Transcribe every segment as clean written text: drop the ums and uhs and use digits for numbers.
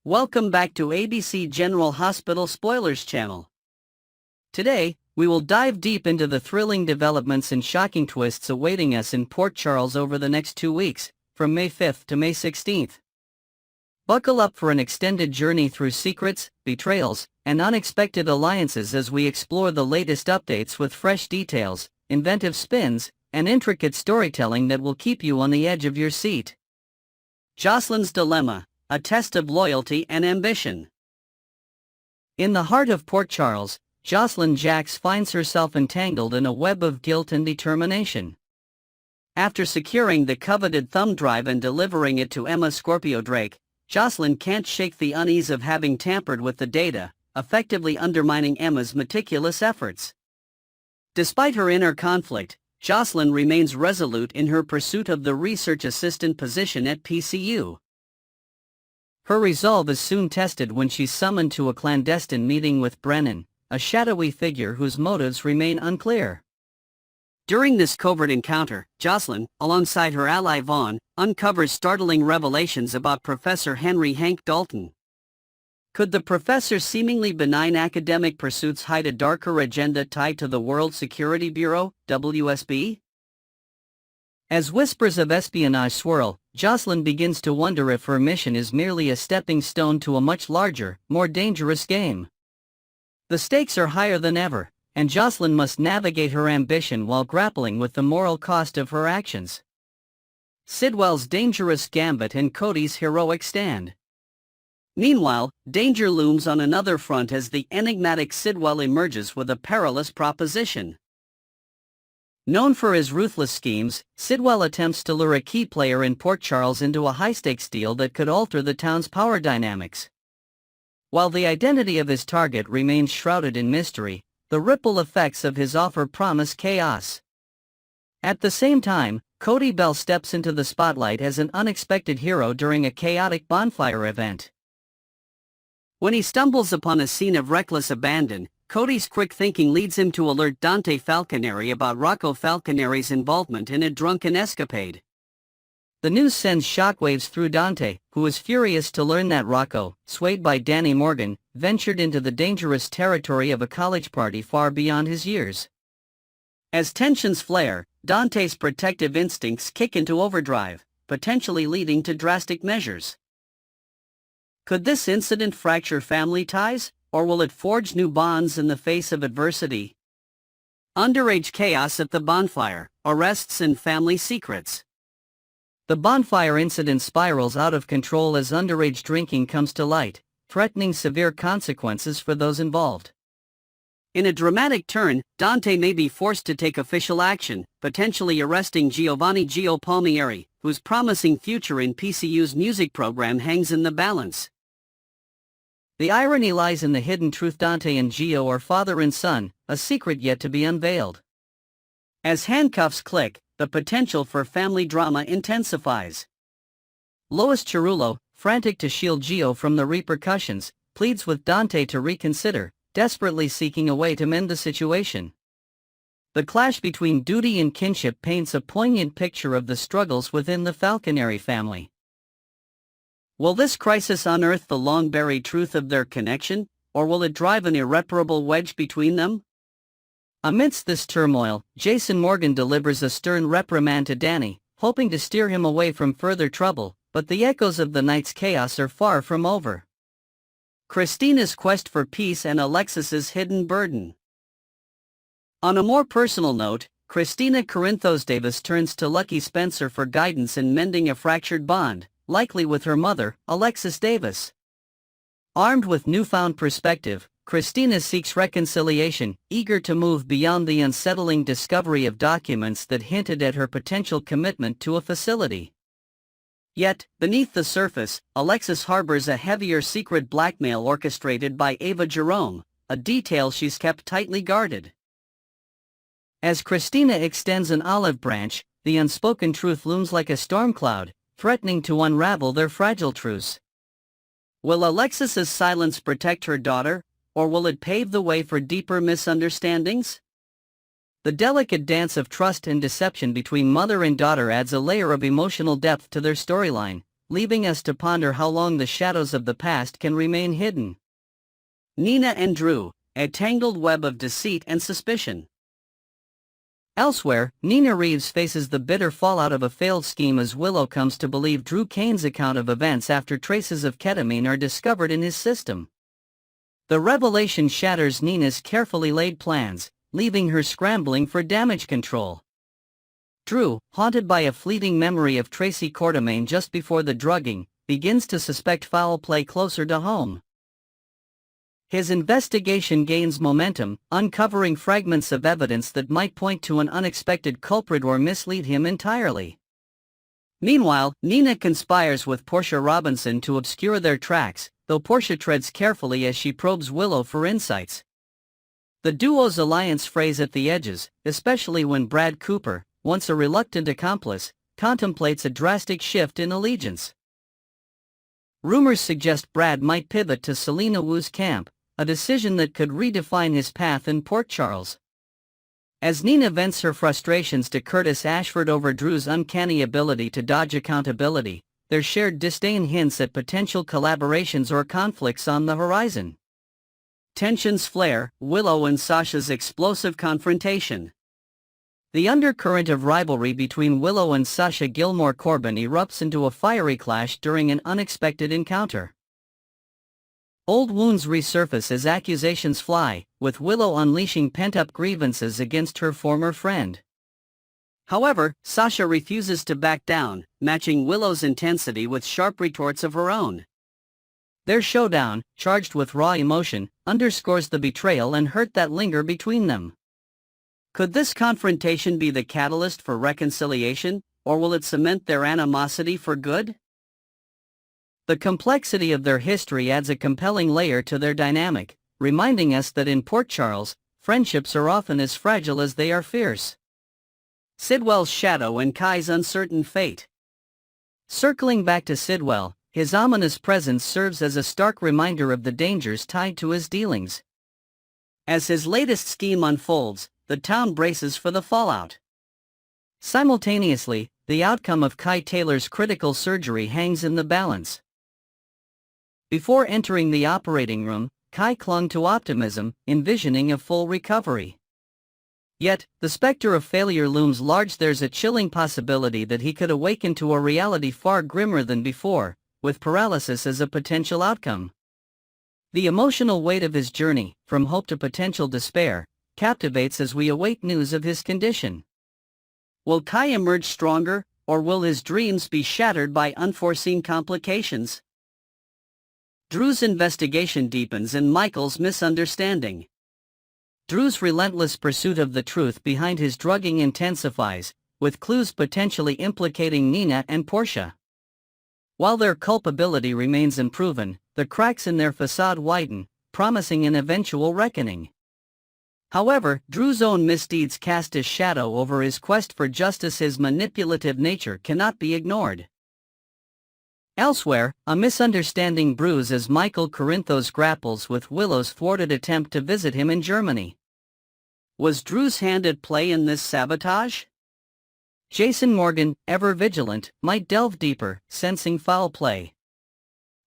Welcome back to ABC General Hospital Spoilers channel. Today, we will dive deep into the thrilling developments and shocking twists awaiting us in Port Charles over the next 2 weeks, from May 5th to May 16th. Buckle up for an extended journey through secrets, betrayals, and unexpected alliances as we explore the latest updates with fresh details, inventive spins, and intricate storytelling that will keep you on the edge of your seat. Jocelyn's Dilemma, a test of loyalty and ambition. In the heart of Port Charles, Jocelyn Jacks finds herself entangled in a web of guilt and determination. After securing the coveted thumb drive and delivering it to Emma Scorpio Drake, Jocelyn can't shake the unease of having tampered with the data, effectively undermining Emma's meticulous efforts. Despite her inner conflict, Jocelyn remains resolute in her pursuit of the research assistant position at PCU. Her resolve is soon tested when she's summoned to a clandestine meeting with Brennan, a shadowy figure whose motives remain unclear. During this covert encounter, Jocelyn, alongside her ally Vaughn, uncovers startling revelations about Professor Henry Hank Dalton. Could the professor's seemingly benign academic pursuits hide a darker agenda tied to the World Security Bureau, WSB? As whispers of espionage swirl, Jocelyn begins to wonder if her mission is merely a stepping stone to a much larger, more dangerous game. The stakes are higher than ever, and Jocelyn must navigate her ambition while grappling with the moral cost of her actions. Sidwell's dangerous gambit and Cody's heroic stand. Meanwhile, danger looms on another front as the enigmatic Sidwell emerges with a perilous proposition. Known for his ruthless schemes, Sidwell attempts to lure a key player in Port Charles into a high-stakes deal that could alter the town's power dynamics. While the identity of his target remains shrouded in mystery, the ripple effects of his offer promise chaos. At the same time, Cody Bell steps into the spotlight as an unexpected hero during a chaotic bonfire event. When he stumbles upon a scene of reckless abandon, Cody's quick thinking leads him to alert Dante Falconeri about Rocco Falconeri's involvement in a drunken escapade. The news sends shockwaves through Dante, who is furious to learn that Rocco, swayed by Danny Morgan, ventured into the dangerous territory of a college party far beyond his years. As tensions flare, Dante's protective instincts kick into overdrive, potentially leading to drastic measures. Could this incident fracture family ties, or will it forge new bonds in the face of adversity? Underage chaos at the bonfire, arrests and family secrets. The bonfire incident spirals out of control as underage drinking comes to light, threatening severe consequences for those involved. In a dramatic turn, Dante may be forced to take official action, potentially arresting Giovanni Gio Palmieri, whose promising future in PCU's music program hangs in the balance. The irony lies in the hidden truth: Dante and Gio are father and son, a secret yet to be unveiled. As handcuffs click, the potential for family drama intensifies. Lois Cerullo, frantic to shield Gio from the repercussions, pleads with Dante to reconsider, desperately seeking a way to mend the situation. The clash between duty and kinship paints a poignant picture of the struggles within the Falconeri family. Will this crisis unearth the long-buried truth of their connection, or will it drive an irreparable wedge between them? Amidst this turmoil, Jason Morgan delivers a stern reprimand to Danny, hoping to steer him away from further trouble, but the echoes of the night's chaos are far from over. Christina's quest for peace and Alexis's hidden burden. On a more personal note, Christina Corinthos Davis turns to Lucky Spencer for guidance in mending a fractured bond, likely with her mother, Alexis Davis. Armed with newfound perspective, Christina seeks reconciliation, eager to move beyond the unsettling discovery of documents that hinted at her potential commitment to a facility. Yet, beneath the surface, Alexis harbors a heavier secret blackmail orchestrated by Ava Jerome, a detail she's kept tightly guarded. As Christina extends an olive branch, the unspoken truth looms like a storm cloud, threatening to unravel their fragile truce. Will Alexis's silence protect her daughter, or will it pave the way for deeper misunderstandings? The delicate dance of trust and deception between mother and daughter adds a layer of emotional depth to their storyline, leaving us to ponder how long the shadows of the past can remain hidden. Nina and Drew, a tangled web of deceit and suspicion. Elsewhere, Nina Reeves faces the bitter fallout of a failed scheme as Willow comes to believe Drew Kane's account of events after traces of ketamine are discovered in his system. The revelation shatters Nina's carefully laid plans, leaving her scrambling for damage control. Drew, haunted by a fleeting memory of Tracy Quartermaine just before the drugging, begins to suspect foul play closer to home. His investigation gains momentum, uncovering fragments of evidence that might point to an unexpected culprit or mislead him entirely. Meanwhile, Nina conspires with Portia Robinson to obscure their tracks, though Portia treads carefully as she probes Willow for insights. The duo's alliance frays at the edges, especially when Brad Cooper, once a reluctant accomplice, contemplates a drastic shift in allegiance. Rumors suggest Brad might pivot to Selena Wu's camp, a decision that could redefine his path in Port Charles. As Nina vents her frustrations to Curtis Ashford over Drew's uncanny ability to dodge accountability, their shared disdain hints at potential collaborations or conflicts on the horizon. Tensions flare, Willow and Sasha's explosive confrontation. The undercurrent of rivalry between Willow and Sasha Gilmore Corbin erupts into a fiery clash during an unexpected encounter. Old wounds resurface as accusations fly, with Willow unleashing pent-up grievances against her former friend. However, Sasha refuses to back down, matching Willow's intensity with sharp retorts of her own. Their showdown, charged with raw emotion, underscores the betrayal and hurt that linger between them. Could this confrontation be the catalyst for reconciliation, or will it cement their animosity for good? The complexity of their history adds a compelling layer to their dynamic, reminding us that in Port Charles, friendships are often as fragile as they are fierce. Sidwell's shadow and Kai's uncertain fate. Circling back to Sidwell, his ominous presence serves as a stark reminder of the dangers tied to his dealings. As his latest scheme unfolds, the town braces for the fallout. Simultaneously, the outcome of Kai Taylor's critical surgery hangs in the balance. Before entering the operating room, Kai clung to optimism, envisioning a full recovery. Yet, the specter of failure looms large. There's a chilling possibility that he could awaken to a reality far grimmer than before, with paralysis as a potential outcome. The emotional weight of his journey, from hope to potential despair, captivates as we await news of his condition. Will Kai emerge stronger, or will his dreams be shattered by unforeseen complications? Drew's investigation deepens in Michael's misunderstanding. Drew's relentless pursuit of the truth behind his drugging intensifies, with clues potentially implicating Nina and Portia. While their culpability remains unproven, the cracks in their facade widen, promising an eventual reckoning. However, Drew's own misdeeds cast a shadow over his quest for justice. His manipulative nature cannot be ignored. Elsewhere, a misunderstanding brews as Michael Corinthos grapples with Willow's thwarted attempt to visit him in Germany. Was Drew's hand at play in this sabotage? Jason Morgan, ever vigilant, might delve deeper, sensing foul play.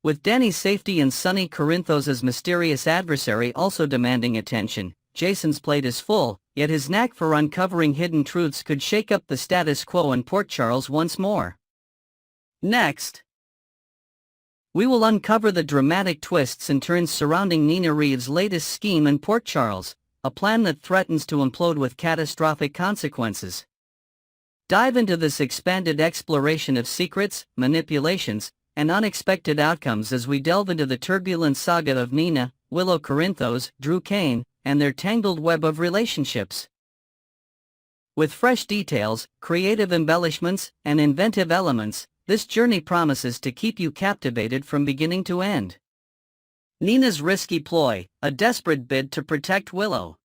With Danny's safety and Sonny Corinthos' mysterious adversary also demanding attention, Jason's plate is full, yet his knack for uncovering hidden truths could shake up the status quo in Port Charles once more. Next, we will uncover the dramatic twists and turns surrounding Nina Reeves' latest scheme in Port Charles, a plan that threatens to implode with catastrophic consequences. Dive into this expanded exploration of secrets, manipulations, and unexpected outcomes as we delve into the turbulent saga of Nina, Willow Corinthos, Drew Kane, and their tangled web of relationships. With fresh details, creative embellishments, and inventive elements, this journey promises to keep you captivated from beginning to end. Nina's risky ploy, a desperate bid to protect Willow.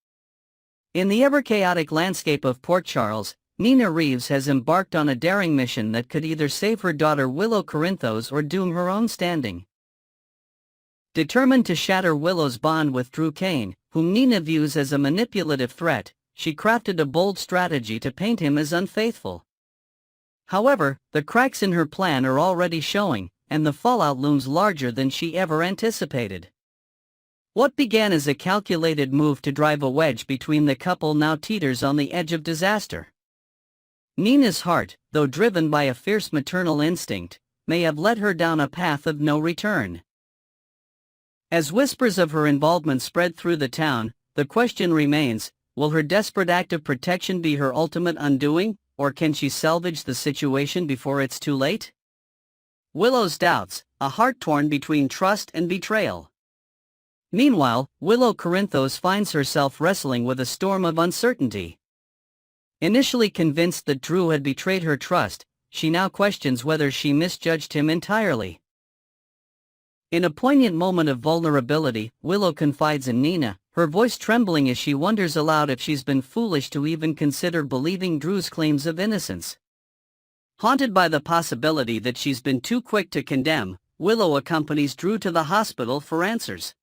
In the ever-chaotic landscape of Port Charles, Nina Reeves has embarked on a daring mission that could either save her daughter Willow Corinthos or doom her own standing. Determined to shatter Willow's bond with Drew Kane, whom Nina views as a manipulative threat, she crafted a bold strategy to paint him as unfaithful. However, the cracks in her plan are already showing, and the fallout looms larger than she ever anticipated. What began as a calculated move to drive a wedge between the couple now teeters on the edge of disaster. Nina's heart, though driven by a fierce maternal instinct, may have led her down a path of no return. As whispers of her involvement spread through the town, the question remains, will her desperate act of protection be her ultimate undoing, or can she salvage the situation before it's too late? Willow's doubts, a heart torn between trust and betrayal. Meanwhile, Willow Corinthos finds herself wrestling with a storm of uncertainty. Initially convinced that Drew had betrayed her trust, she now questions whether she misjudged him entirely. In a poignant moment of vulnerability, Willow confides in Nina, her voice trembling as she wonders aloud if she's been foolish to even consider believing Drew's claims of innocence. Haunted by the possibility that she's been too quick to condemn, Willow accompanies Drew to the hospital for answers.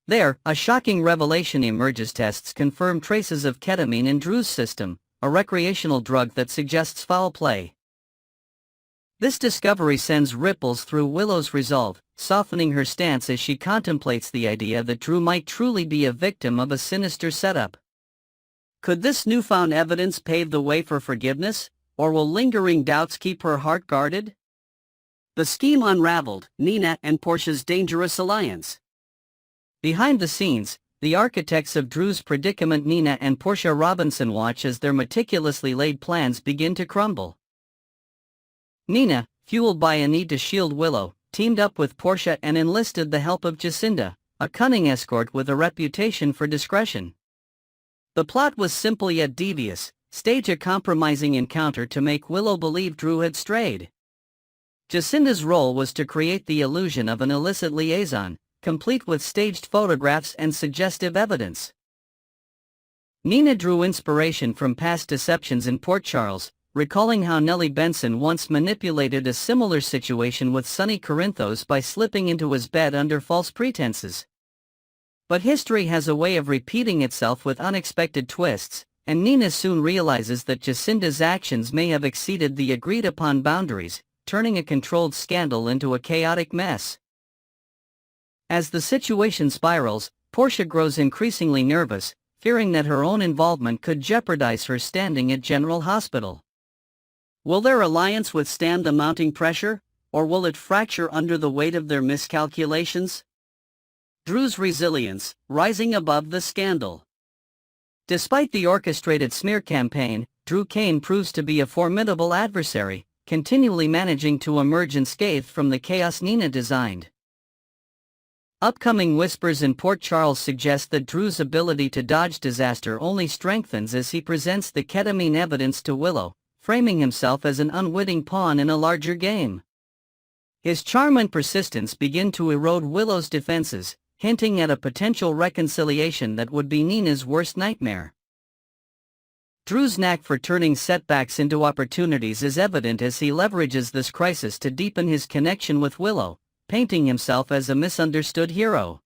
There, a shocking revelation emerges. Tests confirm traces of ketamine in Drew's system, a recreational drug that suggests foul play. This discovery sends ripples through Willow's resolve, softening her stance as she contemplates the idea that Drew might truly be a victim of a sinister setup. Could this newfound evidence pave the way for forgiveness, or will lingering doubts keep her heart guarded? The scheme unraveled, Nina and Portia's dangerous alliance. Behind the scenes, the architects of Drew's predicament Nina and Portia Robinson watch as their meticulously laid plans begin to crumble. Nina, fueled by a need to shield Willow, teamed up with Portia and enlisted the help of Jacinda, a cunning escort with a reputation for discretion. The plot was simple yet devious: stage a compromising encounter to make Willow believe Drew had strayed. Jacinda's role was to create the illusion of an illicit liaison, complete with staged photographs and suggestive evidence. Nina drew inspiration from past deceptions in Port Charles, recalling how Nellie Benson once manipulated a similar situation with Sonny Corinthos by slipping into his bed under false pretenses. But history has a way of repeating itself with unexpected twists, and Nina soon realizes that Jacinda's actions may have exceeded the agreed-upon boundaries, turning a controlled scandal into a chaotic mess. As the situation spirals, Portia grows increasingly nervous, fearing that her own involvement could jeopardize her standing at General Hospital. Will their alliance withstand the mounting pressure, or will it fracture under the weight of their miscalculations? Drew's resilience, rising above the scandal. Despite the orchestrated smear campaign, Drew Kane proves to be a formidable adversary, continually managing to emerge unscathed from the chaos Nina designed. Upcoming whispers in Port Charles suggest that Drew's ability to dodge disaster only strengthens as he presents the ketamine evidence to Willow, framing himself as an unwitting pawn in a larger game. His charm and persistence begin to erode Willow's defenses, hinting at a potential reconciliation that would be Nina's worst nightmare. Drew's knack for turning setbacks into opportunities is evident as he leverages this crisis to deepen his connection with Willow, painting himself as a misunderstood hero.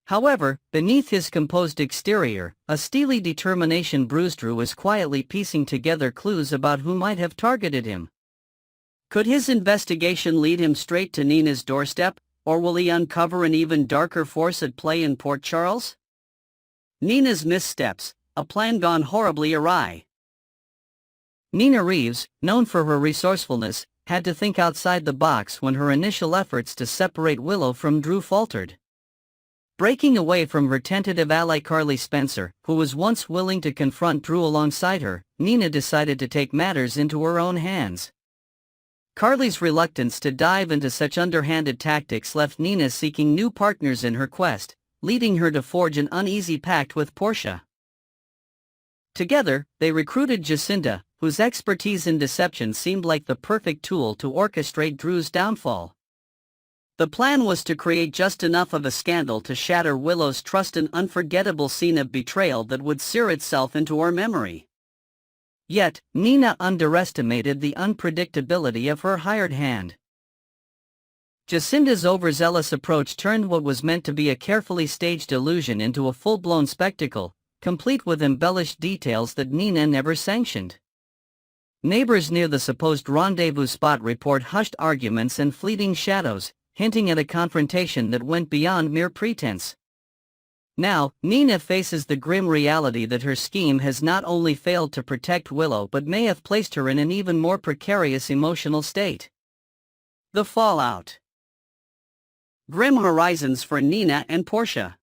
However, beneath his composed exterior, a steely determination brews. Drew is quietly piecing together clues about who might have targeted him. Could his investigation lead him straight to Nina's doorstep, or will he uncover an even darker force at play in Port Charles? Nina's missteps, a plan gone horribly awry. Nina Reeves, known for her resourcefulness, had to think outside the box when her initial efforts to separate Willow from Drew faltered. Breaking away from her tentative ally Carly Spencer, who was once willing to confront Drew alongside her, Nina decided to take matters into her own hands. Carly's reluctance to dive into such underhanded tactics left Nina seeking new partners in her quest, leading her to forge an uneasy pact with Portia. Together, they recruited Jacinda, whose expertise in deception seemed like the perfect tool to orchestrate Drew's downfall. The plan was to create just enough of a scandal to shatter Willow's trust, an unforgettable scene of betrayal that would sear itself into her memory. Yet, Nina underestimated the unpredictability of her hired hand. Jacinda's overzealous approach turned what was meant to be a carefully staged illusion into a full-blown spectacle, complete with embellished details that Nina never sanctioned. Neighbors near the supposed rendezvous spot report hushed arguments and fleeting shadows, hinting at a confrontation that went beyond mere pretense. Now, Nina faces the grim reality that her scheme has not only failed to protect Willow but may have placed her in an even more precarious emotional state. The fallout. Grim horizons for Nina and Portia.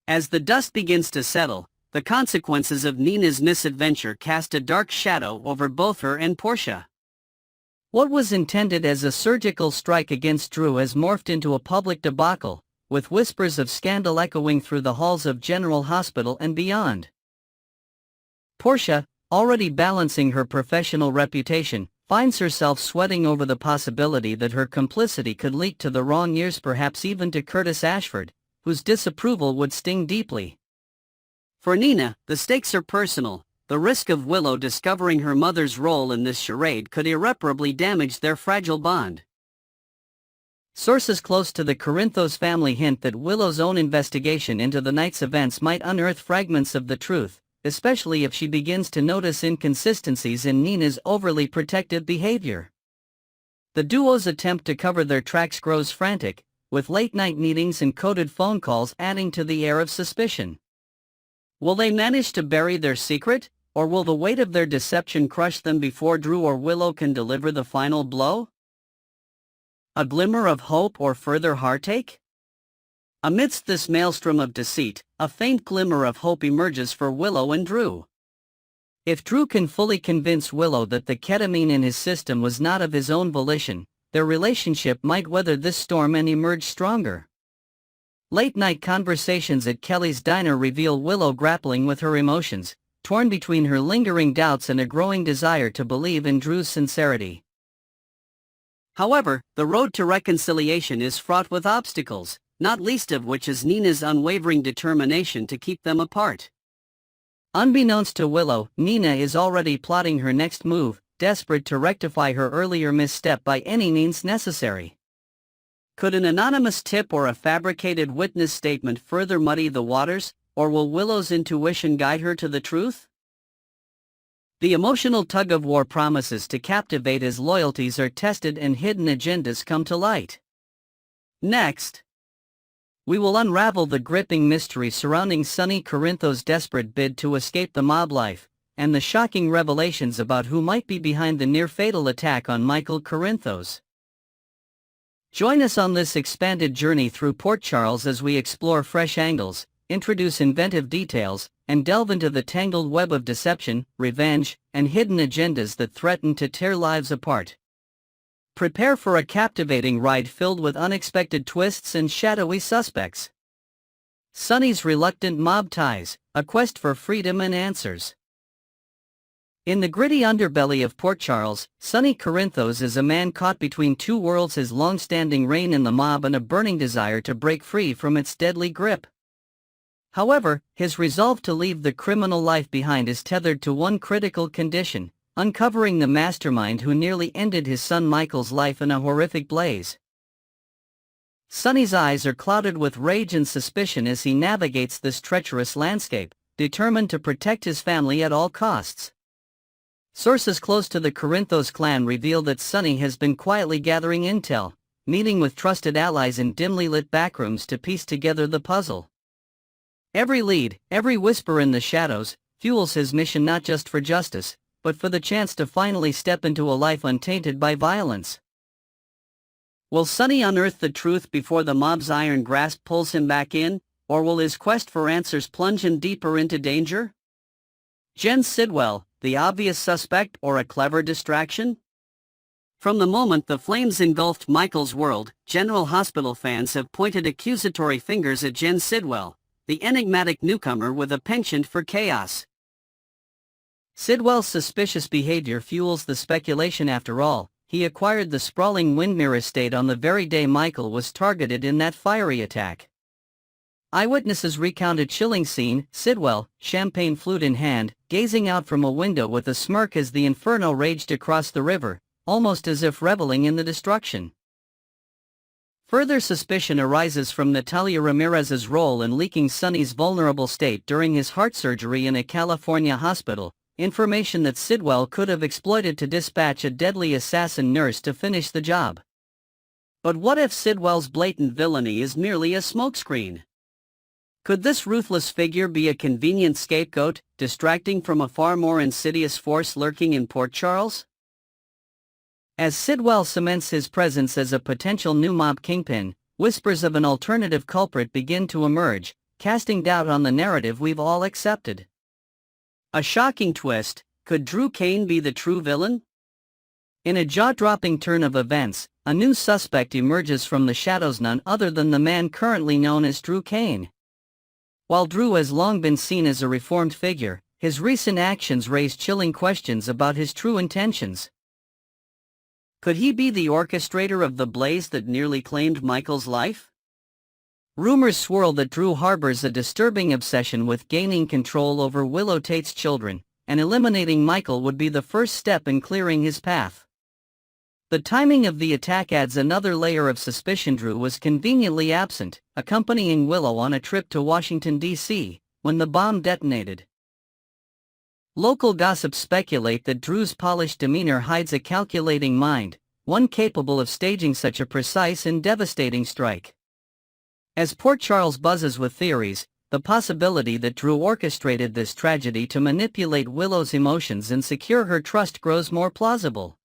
As the dust begins to settle, the consequences of Nina's misadventure cast a dark shadow over both her and Portia. What was intended as a surgical strike against Drew has morphed into a public debacle, with whispers of scandal echoing through the halls of General Hospital and beyond. Portia, already balancing her professional reputation, finds herself sweating over the possibility that her complicity could leak to the wrong ears, perhaps even to Curtis Ashford, whose disapproval would sting deeply. For Nina, the stakes are personal. The risk of Willow discovering her mother's role in this charade could irreparably damage their fragile bond. Sources close to the Corinthos family hint that Willow's own investigation into the night's events might unearth fragments of the truth, especially if she begins to notice inconsistencies in Nina's overly protective behavior. The duo's attempt to cover their tracks grows frantic, with late-night meetings and coded phone calls adding to the air of suspicion. Will they manage to bury their secret, or will the weight of their deception crush them before Drew or Willow can deliver the final blow? A glimmer of hope or further heartache? Amidst this maelstrom of deceit, a faint glimmer of hope emerges for Willow and Drew. If Drew can fully convince Willow that the ketamine in his system was not of his own volition, their relationship might weather this storm and emerge stronger. Late-night conversations at Kelly's diner reveal Willow grappling with her emotions, torn between her lingering doubts and a growing desire to believe in Drew's sincerity. However, the road to reconciliation is fraught with obstacles, not least of which is Nina's unwavering determination to keep them apart. Unbeknownst to Willow, Nina is already plotting her next move, desperate to rectify her earlier misstep by any means necessary. Could an anonymous tip or a fabricated witness statement further muddy the waters, or will Willow's intuition guide her to the truth? The emotional tug-of-war promises to captivate as loyalties are tested and hidden agendas come to light. Next, we will unravel the gripping mystery surrounding Sonny Corinthos' desperate bid to escape the mob life, and the shocking revelations about who might be behind the near-fatal attack on Michael Corinthos. Join us on this expanded journey through Port Charles as we explore fresh angles, introduce inventive details, and delve into the tangled web of deception, revenge, and hidden agendas that threaten to tear lives apart. Prepare for a captivating ride filled with unexpected twists and shadowy suspects. Sonny's reluctant mob ties, a quest for freedom and answers. In the gritty underbelly of Port Charles, Sonny Corinthos is a man caught between two worlds: his long-standing reign in the mob and a burning desire to break free from its deadly grip. However, his resolve to leave the criminal life behind is tethered to one critical condition: uncovering the mastermind who nearly ended his son Michael's life in a horrific blaze. Sonny's eyes are clouded with rage and suspicion as he navigates this treacherous landscape, determined to protect his family at all costs. Sources close to the Corinthos clan reveal that Sonny has been quietly gathering intel, meeting with trusted allies in dimly lit backrooms to piece together the puzzle. Every lead, every whisper in the shadows, fuels his mission not just for justice, but for the chance to finally step into a life untainted by violence. Will Sonny unearth the truth before the mob's iron grasp pulls him back in, or will his quest for answers plunge him deeper into danger? Jen Sidwell, the obvious suspect or a clever distraction? From the moment the flames engulfed Michael's world, General Hospital fans have pointed accusatory fingers at Jen Sidwell, the enigmatic newcomer with a penchant for chaos. Sidwell's suspicious behavior fuels the speculation. After all, he acquired the sprawling Windmere estate on the very day Michael was targeted in that fiery attack. Eyewitnesses recount a chilling scene: Sidwell, champagne flute in hand, gazing out from a window with a smirk as the inferno raged across the river, almost as if reveling in the destruction. Further suspicion arises from Natalia Ramirez's role in leaking Sonny's vulnerable state during his heart surgery in a California hospital, information that Sidwell could have exploited to dispatch a deadly assassin nurse to finish the job. But what if Sidwell's blatant villainy is merely a smokescreen? Could this ruthless figure be a convenient scapegoat, distracting from a far more insidious force lurking in Port Charles? As Sidwell cements his presence as a potential new mob kingpin, whispers of an alternative culprit begin to emerge, casting doubt on the narrative we've all accepted. A shocking twist: could Drew Kane be the true villain? In a jaw-dropping turn of events, a new suspect emerges from the shadows, none other than the man currently known as Drew Kane. While Drew has long been seen as a reformed figure, his recent actions raise chilling questions about his true intentions. Could he be the orchestrator of the blaze that nearly claimed Michael's life? Rumors swirl that Drew harbors a disturbing obsession with gaining control over Willow Tate's children, and eliminating Michael would be the first step in clearing his path. The timing of the attack adds another layer of suspicion. Drew was conveniently absent, accompanying Willow on a trip to Washington, D.C., when the bomb detonated. Local gossips speculate that Drew's polished demeanor hides a calculating mind, one capable of staging such a precise and devastating strike. As Port Charles buzzes with theories, the possibility that Drew orchestrated this tragedy to manipulate Willow's emotions and secure her trust grows more plausible.